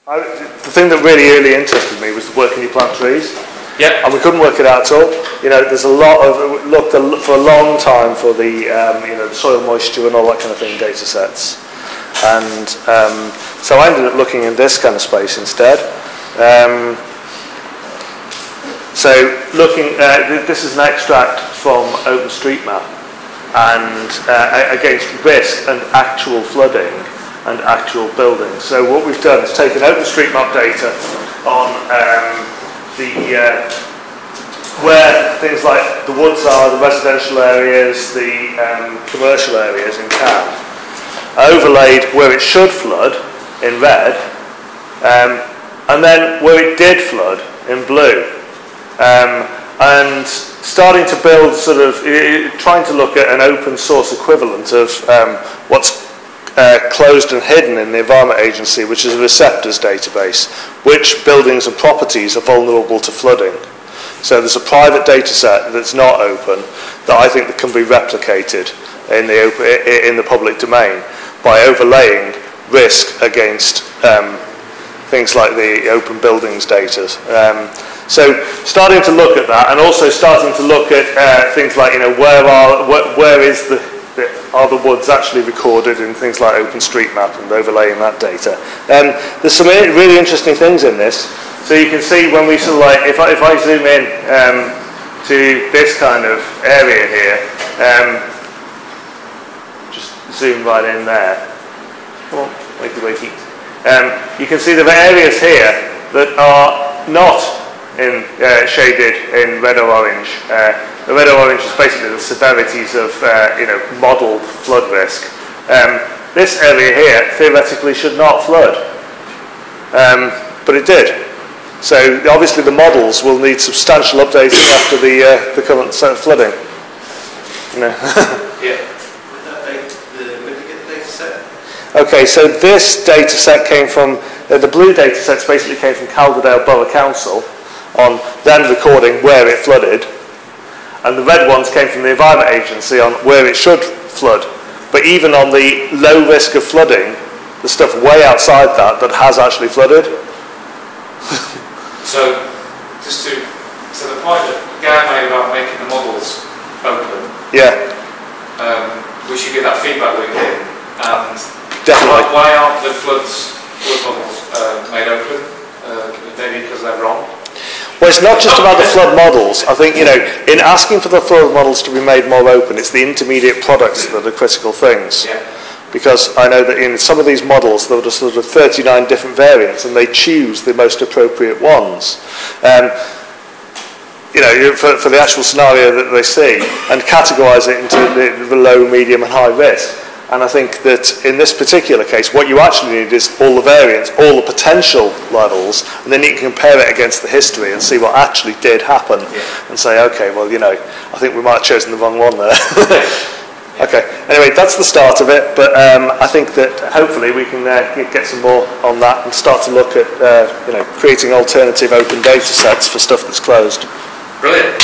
The thing that really interested me was the working you plant trees. Yeah. And we couldn't work it out at all. You know, there's a lot of, looked for a long time for the, the soil moisture and all that kind of thing data sets. And so I ended up looking in this kind of space instead. So looking, this is an extract from OpenStreetMap and against risk and actual flooding and actual buildings. So what we've done is taken OpenStreetMap data on where things like the woods are, the residential areas, the commercial areas in Cam, overlaid where it should flood in red, and then where it did flood in blue. And starting to build sort of, trying to look at an open source equivalent of what's closed and hidden in the Environment Agency, which is a receptors database, which buildings and properties are vulnerable to flooding. So there's a private data set that's not open that I think that can be replicated in the public domain by overlaying risk against things like the open buildings data. So starting to look at that, and also starting to look at things like, where is are the woods actually recorded in things like OpenStreetMap and overlaying that data. There's some really interesting things in this. So you can see when we sort of like, if I zoom in to this kind of area here, just zoom right in there. Come on, wakey wakey. You can see there are areas here that are not shaded in red or orange. The red or orange is basically the severities of modelled flood risk. This area here theoretically should not flood, but it did. So obviously the models will need substantial updating after the current set of flooding. Yeah. Where did you get the data set? Okay, so this data set came from the blue data sets basically came from Calderdale Borough Council on then recording where it flooded, and the red ones came from the Environment Agency on where it should flood. But even on the low risk of flooding, the stuff way outside that has actually flooded. So the point that Gary made about making the models open, yeah, we should get that feedback loop in. And definitely. Why aren't the flood models made open? Maybe because they're wrong. Well, it's not just about the flood models. I think, in asking for the flood models to be made more open, it's the intermediate products that are critical things. Yeah. Because I know that in some of these models, there are sort of 39 different variants, and they choose the most appropriate ones. For the actual scenario that they see, and categorise it into the low, medium, and high risk. And I think that in this particular case, what you actually need is all the variants, all the potential levels, and then you can compare it against the history and see what actually did happen, and say, okay, well, I think we might have chosen the wrong one there. Okay, anyway, that's the start of it, but I think that hopefully we can get some more on that and start to look at creating alternative open data sets for stuff that's closed. Brilliant.